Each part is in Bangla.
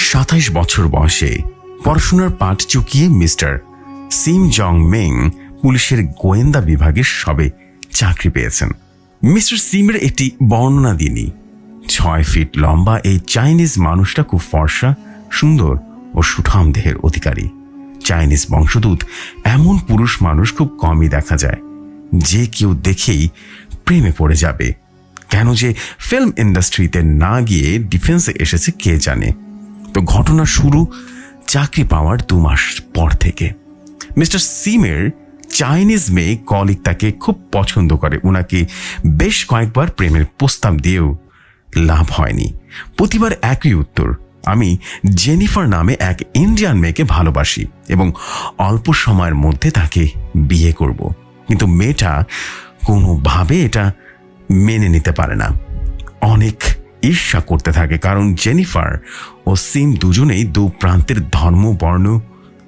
27 বছর বয়সে পড়াশোনার পাঠ চুকিয়ে মিস্টার সিম জং মেং পুলিশের গোয়েন্দা বিভাগে সবে চাকরি পেয়েছেন। মিস্টার সিমের একটি বর্ণনা দিনি। 6 ফিট লম্বা এই চাইনিজ মানুষটা খুব ফর্সা, সুন্দর ও সুঠাম দেহের অধিকারী। চাইনিজ বংশোদ্ভূত এমন পুরুষ মানুষ খুব কমই দেখা যায়, যে কেউ দেখেই প্রেমে পড়ে যাবে। কেন যে ফিল্ম ইন্ডাস্ট্রিতে না গিয়ে ডিফেন্সে এসেছে কে জানে। তো ঘটনা শুরু চাকরি পাওয়ার 2 মাস পর থেকে। মিস্টার সিমের চাইনিজ মেয়ে কলিগ তাকে খুব পছন্দ করে। উনাকে বেশ কয়েকবার প্রেমের প্রস্তাব দিয়েও লাভ হয়নি। প্রতিবার একই উত্তর, আমি জেনিফার নামে এক ইন্ডিয়ান মেয়েকে ভালোবাসি এবং অল্প সময়ের মধ্যে তাকে বিয়ে করব। কিন্তু মেয়েটা কোনোভাবে এটা মেনে নিতে পারে না। অনেক ঈর্ষা করতে থাকে, কারণ জেনিফার ও সিম দুজনেই 2 প্রান্তের ধর্ম, বর্ণ,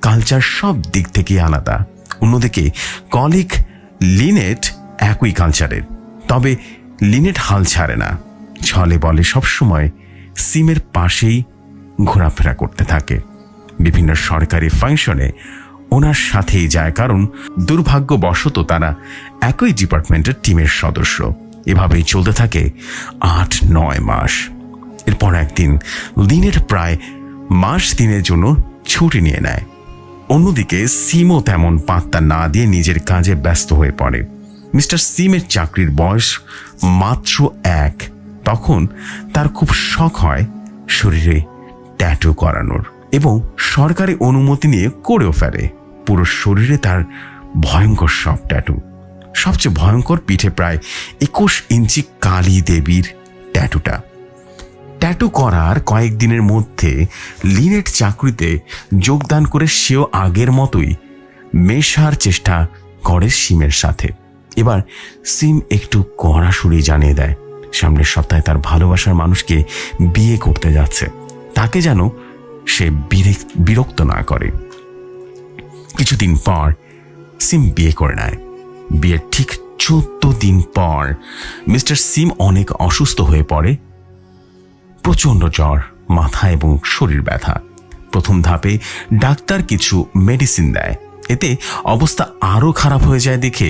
কালচার সব দিক থেকে আলাদা। অন্যদিকে কলিগ লিনেট একই কালচারের, তবে লিনেট হাল ছাড়ে না। ছলে বলে সবসময় সিমের পাশেই ঘোরাফেরা করতে থাকে। বিভিন্ন সরকারি ফাংশনে ওনার সাথেই যায়, কারণ দুর্ভাগ্যবশত তারা একই ডিপার্টমেন্টের টিমের সদস্য। এভাবেই চলতে থাকে 8-9 মাস। এরপর একদিন লিনেট প্রায় মাস 3 জন্য ছুটি নিয়ে নেয়। অন্যদিকে সিমও তেমন পাত্তা না দিয়ে নিজের কাজে ব্যস্ত হয়ে পড়ে। মিস্টার সিমের চাকরির বয়স মাত্র 1। তখন তার খুব শখ হয় শরীরে ট্যাটু করানোর, এবং সরকারি অনুমতি নিয়ে করেও ফেলে। পুরো শরীরে তার ভয়ঙ্কর সব ট্যাটু। সবচেয়ে ভয়ঙ্কর পিঠে প্রায় 21 ইঞ্চি কালী দেবীর ট্যাটুটা। ট্যাটু করার কয়েকদিনের মধ্যে লিনেট চাকরিতে যোগদান করে সেও আগের মতোই মেশার চেষ্টা করে সিমের সাথে। এবার সিম একটু কড়া সুরেই জানিয়ে দেয় সামনের সপ্তাহে তার ভালোবাসার মানুষকে বিয়ে করতে যাচ্ছে। তাকে যেন সে বিরক্ত না করে। কিছুদিন পর সিম বিয়ে করে নেয়। বিয়ের ঠিক 14 দিন পর মিস্টার সিম অনেক অসুস্থ হয়ে পড়ে। প্রচণ্ড জ্বর, মাথা এবং শরীর ব্যথা। প্রথম ধাপে ডাক্তার কিছু মেডিসিন দেয়। এতে অবস্থা আরও খারাপ হয়ে যায় দেখে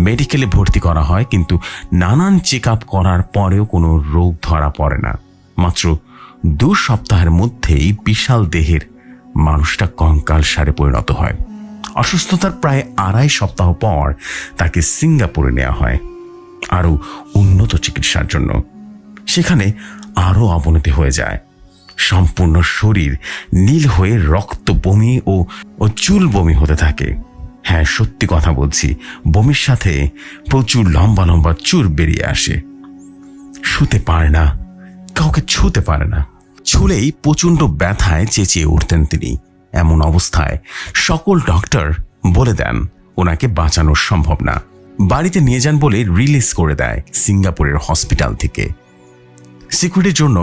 মেডিকেলে ভর্তি করা হয়, কিন্তু নানান চেক আপ করার পরেও কোনো রোগ ধরা পড়ে না। মাত্র 2 সপ্তাহের মধ্যেই বিশাল দেহের মানুষটা কঙ্কাল সারে পরিণত হয়। অসুস্থতার প্রায় 2.5 সপ্তাহ পর তাকে সিঙ্গাপুরে নেওয়া হয় আরও উন্নত চিকিৎসার জন্য। সেখানে আরও অবনতি হয়ে যায়। সম্পূর্ণ শরীর নীল হয়ে রক্ত, বমি ও চুল বমি হতে থাকে। হ্যাঁ, সত্যি কথা বলছি, বমির সাথে প্রচুর লম্বা লম্বা চুল বেরিয়ে আসে। শুতে পারে না, কাউকে ছুতে পারে না। ছুলেই প্রচণ্ড ব্যথায় চেঁচিয়ে উঠতেন তিনি। এমন অবস্থায় সকল ডক্টর বলে দেন ওনাকে বাঁচানো সম্ভব না। বাড়িতে নিয়ে যান বলে রিলিজ করে দেয় সিঙ্গাপুরের হসপিটাল থেকে। সিকিউরিটির জন্য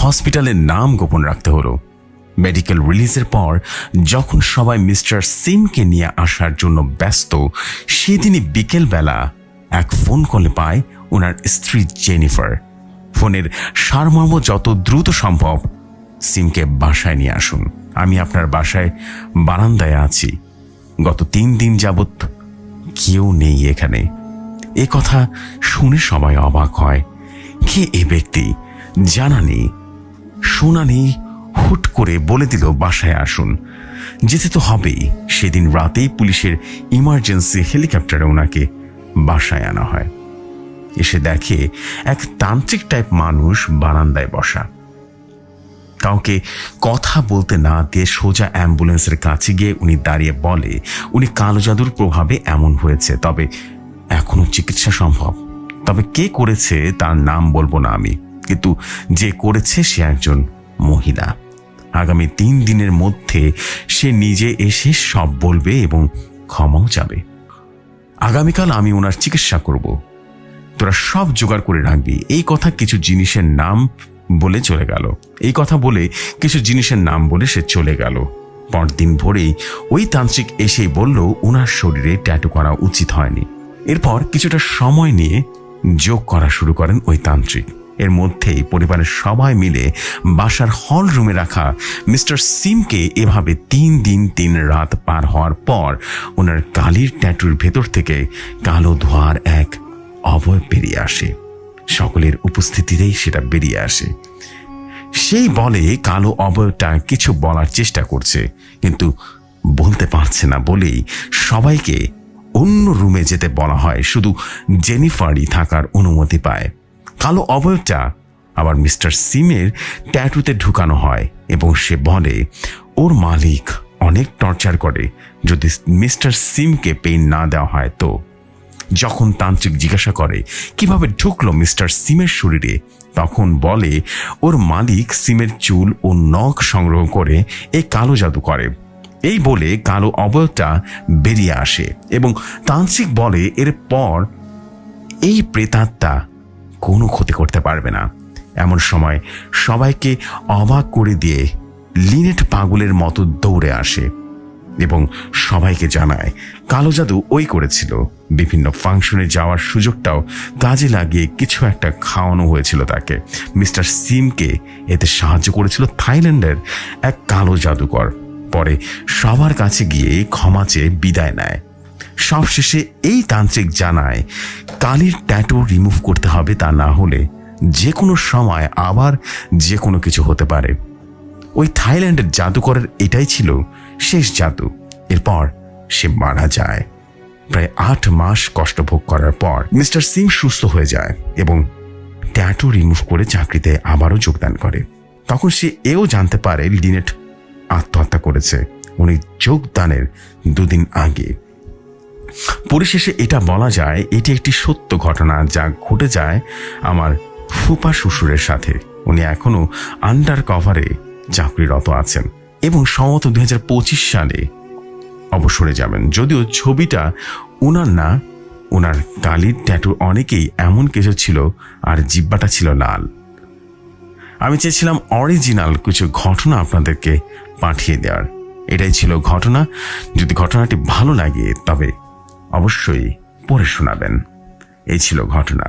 হসপিটালের নাম গোপন রাখতে হলো। মেডিকেল রিলিজের পর যখন সবাই মিস্টার সিমকে নিয়ে আসার জন্য ব্যস্ত, সেদিনই বিকেলবেলা এক ফোন কলে পায় ওনার স্ত্রী জেনিফার। ফোনের সারমর্ম যত দ্রুত সম্ভব, সিমকে বাসায় নিয়ে আসুন। আমি আপনার বাসায় বারান্দায় আছি। গত 3 দিন যাবৎ কেউ নেই এখানে। এ কথা শুনে সবাই অবাক হয়। কে এ ব্যক্তি? জানা নেই, শোনা নেই, হুট করে বলে দিল বাসায় আসুন। যেতে তো হবেই। সেদিন রাতেই পুলিশের ইমার্জেন্সি হেলিকপ্টারে ওনাকে বাসায় আনা হয়। এসে দেখে এক তান্ত্রিক টাইপ মানুষ বারান্দায় বসা। কাউকে কথা বলতে না দিয়ে সোজা অ্যাম্বুলেন্সের কাছে গিয়ে উনি দাঁড়িয়ে বলে উনি কালো জাদুর প্রভাবে এমন হয়েছে, তবে এখনো চিকিৎসা সম্ভব। তবে কে করেছে তার নাম বলবো না আমি, কিন্তু যে করেছে সে একজন মহিলা। আগামী 3 দিনের মধ্যে সে নিজে এসে সব বলবে এবং ক্ষমাও চাবে। আগামীকাল আমি ওনার চিকিৎসা করব, তোরা সব জোগাড় করে রাখবি। এই কথা কিছু জিনিসের নাম বলে চলে গেল। সে চলে গেল। পরদিন ভোরেই ওই তান্ত্রিক এসেই বলল ওনার শরীরে ট্যাটু করা উচিত হয়নি। এরপর কিছুটা সময় নিয়ে যোগ করা শুরু করেন ওই তান্ত্রিক। এর মধ্যেই পরিবারের সবাই মিলে বাসার হল রুমে রাখা মিস্টার সিমকে এভাবে 3 দিন 3 রাত পার হওয়ার পর ওনার কালির ট্যাটুর ভেতর থেকে কালো ধোঁয়ার এক অবয়ব বেরিয়ে আসে। সকলের উপস্থিতিতেই সেটা বেরিয়ে আসে। সেই বলে কালো অবয়বটা কিছু বলার চেষ্টা করছে, কিন্তু বলতে পারছে না বলেই সবাইকে অন্য রুমে যেতে বলা হয়। শুধু জেনিফারই থাকার অনুমতি পায়। কালো অবয়বটা আবার মিস্টার সিমের ট্যাটুতে ঢুকানো হয় এবং সে বলে ওর মালিক অনেক টর্চার করে যদি মিস্টার সিমকে পেইন না দেওয়া হয়। তো যখন তান্ত্রিক জিজ্ঞাসা করে কিভাবে ঢুকলো মিস্টার সিমের শরীরে, তখন বলে ওর মালিক সিমের চুল ও নখ সংগ্রহ করে এই কালো জাদু করে। এই বলে কালো অবয়বটা বেরিয়ে আসে এবং তান্ত্রিক বলে এরপর এই প্রেতাত্মা কোনো ক্ষতি করতে পারবে না। এমন সময় সবাইকে অবাক করে দিয়ে লিনেট পাগলের মতো দৌড়ে আসে এবং সবাইকে জানায় কালো জাদু ওই করেছিল। বিভিন্ন ফাংশনে যাওয়ার সুযোগটাও কাজে লাগিয়ে কিছু একটা খাওয়ানো হয়েছিল তাকে। মিস্টার সিমকে এতে সাহায্য করেছিল থাইল্যান্ডের এক কালো জাদুকর। পরে সবার কাছে গিয়ে ক্ষমা চেয়ে বিদায় নেয়। সবশেষে এই তান্ত্রিক জানায় কালির ট্যাটু রিমুভ করতে হবে, তা না হলে যে কোনো সময় আবার যে কোনো কিছু হতে পারে। ওই থাইল্যান্ডের জাদুকরের এটাই ছিল শেষ জাদু। এরপর সে মারা যায়। প্রায় 8 মাস কষ্ট ভোগ করার পর মিস্টার সিম সুস্থ হয়ে যায় এবং ট্যাটু রিমুভ করে চাকরিতে আবারও যোগদান করে। তখন সে এও জানতে পারে লিনেট আত্মহত্যা করেছে উনি যোগদানের 2 দিন আগে। পরিশেষে এটা বলা যায় এটি একটি সত্য ঘটনা যা ঘটে যায় আমার ফুপা শ্বশুরের সাথে। উনি এখনো আন্ডার কভারে চাকরিরত আছেন এবং সম্ভবত 2025 সালে অবসরে যাবেন। যদিও ছবিটা ওনার না, ওনার কালির ট্যাটু অনেকেই এমন কিছু ছিল আর জিব্বাটা ছিল লাল। আমি চেয়েছিলাম অরিজিনাল কিছু ঘটনা আপনাদেরকে পাঠিয়ে দেওয়ার। এটাই ছিল ঘটনা। যদি ঘটনাটি ভালো লাগে তবে অবশ্যই পড়ে শোনাবেন। এই ছিল ঘটনা।